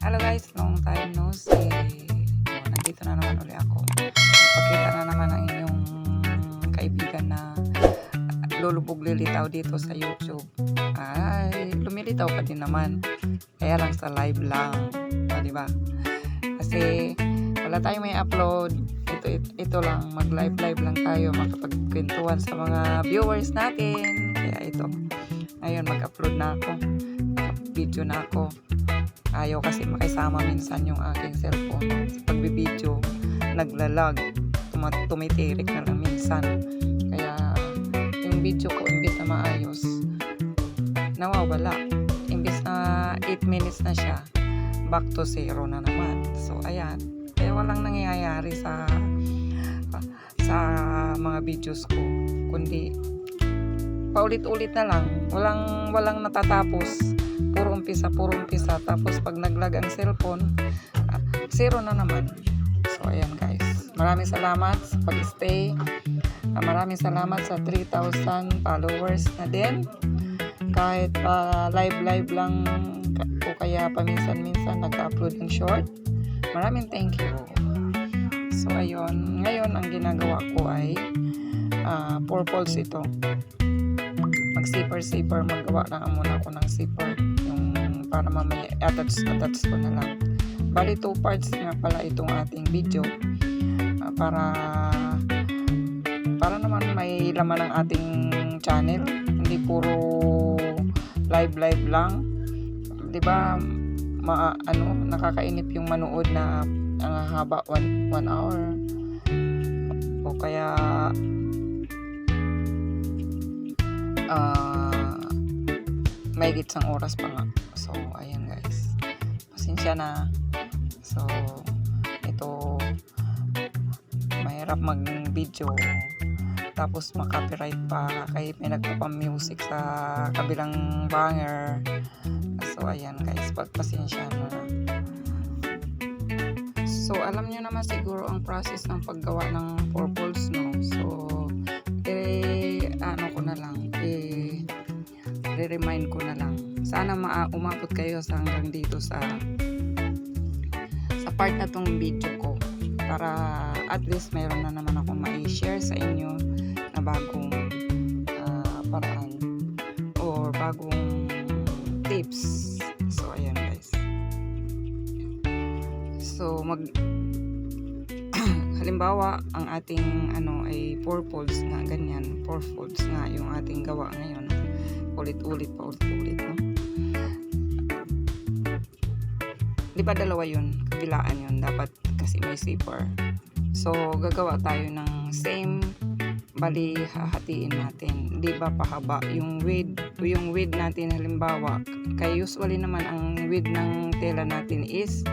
Hello guys, long time no see. Nandito na naman uli ako. Nagpakita na naman ang inyong kaibigan na lulubog lilitaw dito sa YouTube. Ay, lumilitaw pa din naman. Kaya lang sa live lang. Diba? Kasi wala tayong may upload. Ito lang, mag-live lang tayo, makapagkwentuhan sa mga viewers natin. Kaya ito. Ngayon, mag-upload na ako. Video na ako. Ayaw kasi makisama minsan yung aking cellphone sa pagbibideo, naglalag, tumitirik na lang minsan. Kaya yung video ko imbis na maayos, nawawala. Imbis na 8 minutes na siya, back to 0 na naman. So ayan, kaya walang nangyayari sa mga videos ko, kundi paulit-ulit na lang, walang natatapos. Puro umpisa, tapos pag naglag ang cellphone, 0 na naman. So ayan guys, maraming salamat sa pag-stay, maraming salamat sa 3,000 followers na din, kahit live lang o kaya paminsan-minsan nag-upload ng short. Maraming thank you. So ayun, ngayon ang ginagawa ko ay purples ito. Mag-zipper, magawa na muna ako ng zipper, yung para mamaya attach ko na lang. Bali 2 parts nga pala itong ating video, para naman may laman ng ating channel, hindi puro live lang, 'di ba? Nakakainip yung manood na ang haba 1 hour o kaya may gitsang oras pa nga. So ayan guys, pasensya na. So ito, mahirap mag video tapos makopyright pa kahit may nagpapa-music sa kabilang banger. So ayan guys, pagpasensya na. So alam nyo naman siguro ang process ng paggawa ng purples, no? So ko na lang, re-remind ko na lang. Sana umabot kayo sa hanggang dito sa part na tong video ko, para at least mayroon na naman akong ma-share sa inyo na bagong paraan or bagong tips. So ayan guys, so halimbawa ang ating ay purples nga, ganyan, purples nga yung ating gawa ngayon, ulit-ulit no? Di ba dalawa yun, kabilaan yun, dapat kasi may zipper. So gagawa tayo ng same, bali hahatiin natin, di ba pahaba yung width natin. Halimbawa, kaya usually naman ang width ng tela natin is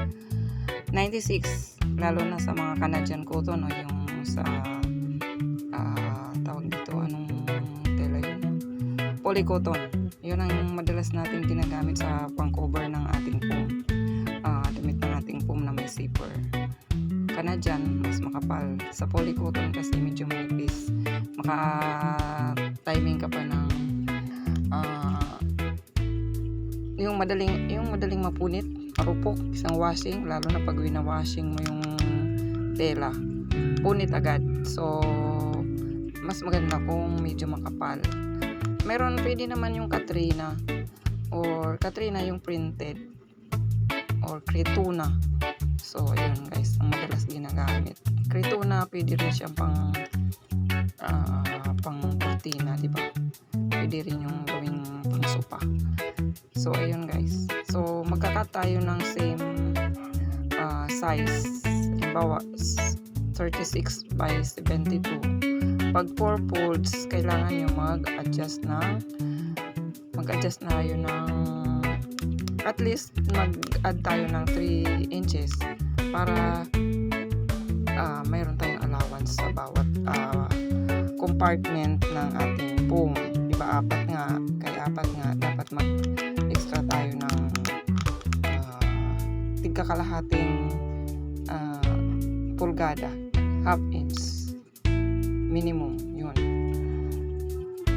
96, lalo na sa mga Canadian cotton o yung sa tawag dito, anong tela yun, polycotton. Yun ang madalas natin ginagamit sa pang-cover ng ating foam, damit ng ating foam na may zipper. Canadian mas makapal, sa polycotton kasi medyo manipis, maka-timing ka pa ng yung madaling mapunit, marupok, isang washing, lalo na pag wina-washing mo yung tela, punit agad. So mas maganda kung medyo makapal. Pwede naman yung Katrina yung printed or Cretuna. So ayun guys, ang madalas ginagamit. Cretuna pwede rin siyang pang kurtina, di ba? Pwede rin yung gawing pang sopa. So ayun guys, so magkakat tayo ng same size, halimbawa 36 by 72. Pag 4 folds, kailangan nyo mag-adjust na tayo ng at least mag-add tayo ng 3 inches para mayroon tayong allowance sa bawat compartment ng ating foam. Diba 4 nga, kaya 4 nga dapat mag-extra tayo ng tigkakalahating pulgada, half inch minimum, yun,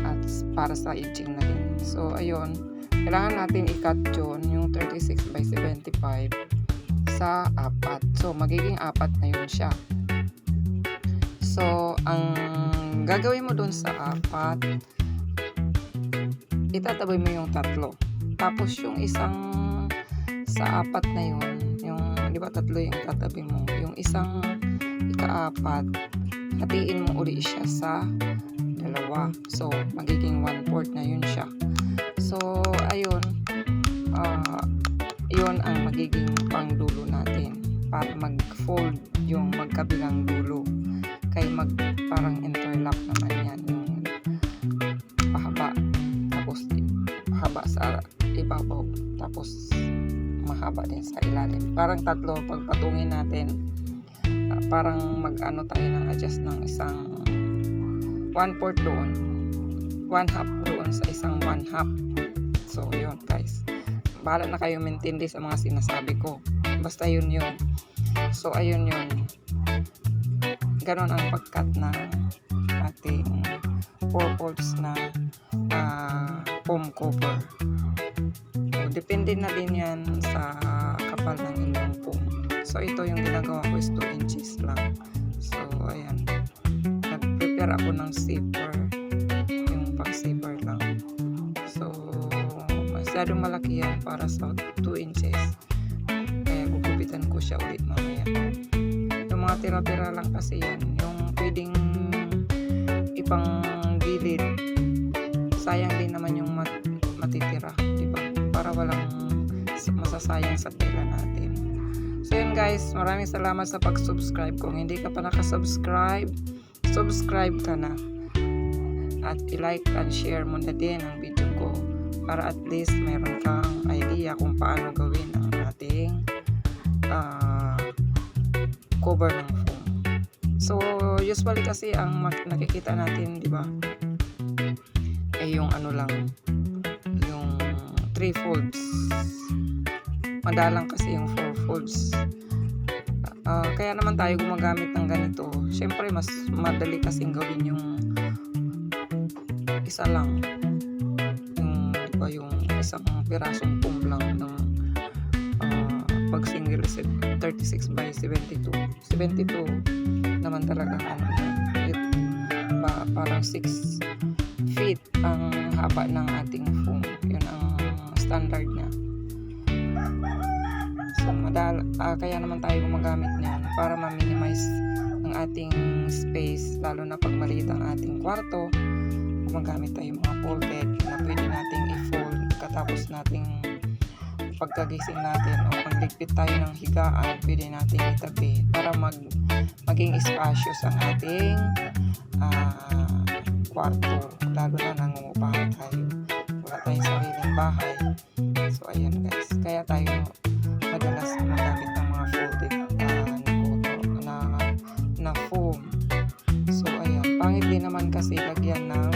at para sa edging na din. So ayun, kailangan natin i-cut yun, yung 36 by 75 sa 4. So, magiging 4 na yun siya. So, ang gagawin mo dun sa 4, itataboy mo yung 3. Tapos, yung isang sa 4 na yun, yung, di ba 3 yung itatabi mo, yung isang ika-4, hatiin mo uli siya sa 2. So, magiging 1/4 na yun siya. So, ayun, yun ang magiging pangdulo natin para mag-fold yung magkabilang dulo. Kaya parang interlock naman yan yung pahaba, tapos pahaba sa ibabaw, tapos mahaba din sa ilalim. Parang 3 pagpatungin natin, parang mag-ano tayo ng adjust ng isang 1/4 doon, 1/2 doon sa isang 1/2. So, yun guys. Bahala na kayo mintindi sa mga sinasabi ko. Basta yun yun. So, ayun yun. Ganon ang pagkat ng ating 4 folds na foam cover. So, depende na din yan sa kapal ng inyong foam. So, ito yung ginagawa ko is 2 inches lang. So, ayan. Nag-prepare ako ng zipper. Yung pang-zipper lang. So, masyadong malaki yan para sa 2 inches. Kaya gugupitan ko siya ulit mamaya. Yung mga tira-tira lang kasi yan. Yung pwedeng ipang gilid. Sayang din naman yung matitira. Diba? Para walang masasayang sa tira natin. So yun guys. Maraming salamat sa pag-subscribe. Kung hindi ka pa nakasubscribe, subscribe ka na. At i-like and share mo na din ang video ko para at least mayroon kang idea kung paano gawin ang ating cover ng foam. So, usually kasi ang nakikita natin, di ba, ay yung ano lang, yung 3 folds. Madalang kasi yung 4 folds. Kaya naman tayo gumagamit ng ganito. Siyempre, mas madali kasing gawin yung isa lang. Yung isang pirasong foam lang ng pag single is 36 by 72 naman talaga parang 6 feet ang haba ng ating foam. Yun ang standard niya. So kaya naman tayo gumagamit niyan para ma-minimize ang ating space, lalo na pag maliit ang ating kwarto. Gumagamit tayo mga folded na pwede nating i-fold katapos nating pagkagising natin o pagligpit tayo ng higaan, pwede nating itabi para maging spacious ang ating kwarto, lalo na nangungupahan tayo, wala tayong sariling bahay. So ayan guys, kaya tayo madalas gumagamit ng mga folded na foam. So ayan, pangit din naman kasi lagyan ng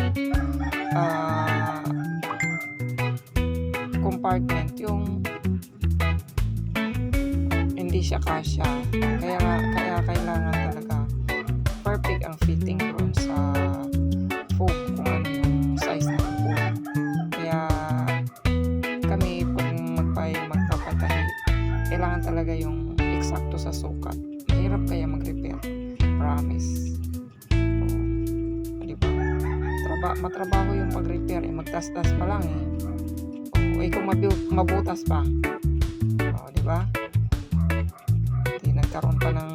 compartment yung hindi siya kasya, kaya kailangan talaga perfect ang fitting doon sa foam kung ano yung size ng foam. Kaya kami pag magpapatahi, kailangan talaga yung eksakto sa sukat. Mahirap kaya mag-repair, promise. Diba? Matrabaho yung pag-repair, magtas-tas pa lang kung mabutas pa. Diba? Hindi nagkaroon pa ng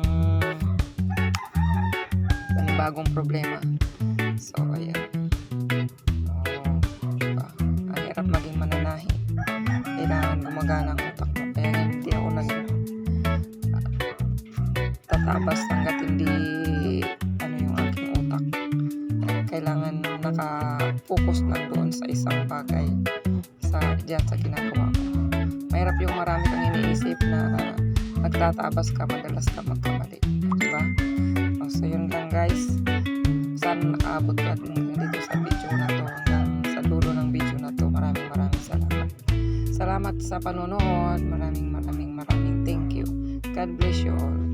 bagong problema. So, ayan. Diba? Ang hirap maging mananahi. Kailangan gumagana ang utak mo. Kaya hindi ako tatabas hanggat hindi yung aking utak. Kailangan naka-focus lang doon sa isang bagay diyan sa ginagawa ko. Mahirap yung marami kang iniisip na nagtatabas ka, madalas ka magkamali. Diba? So yun lang guys. Sana nakaabot ka dito sa video na to, hanggang sa dulo ng video na to. Maraming salamat. Salamat sa panonood. Maraming thank you. God bless you all.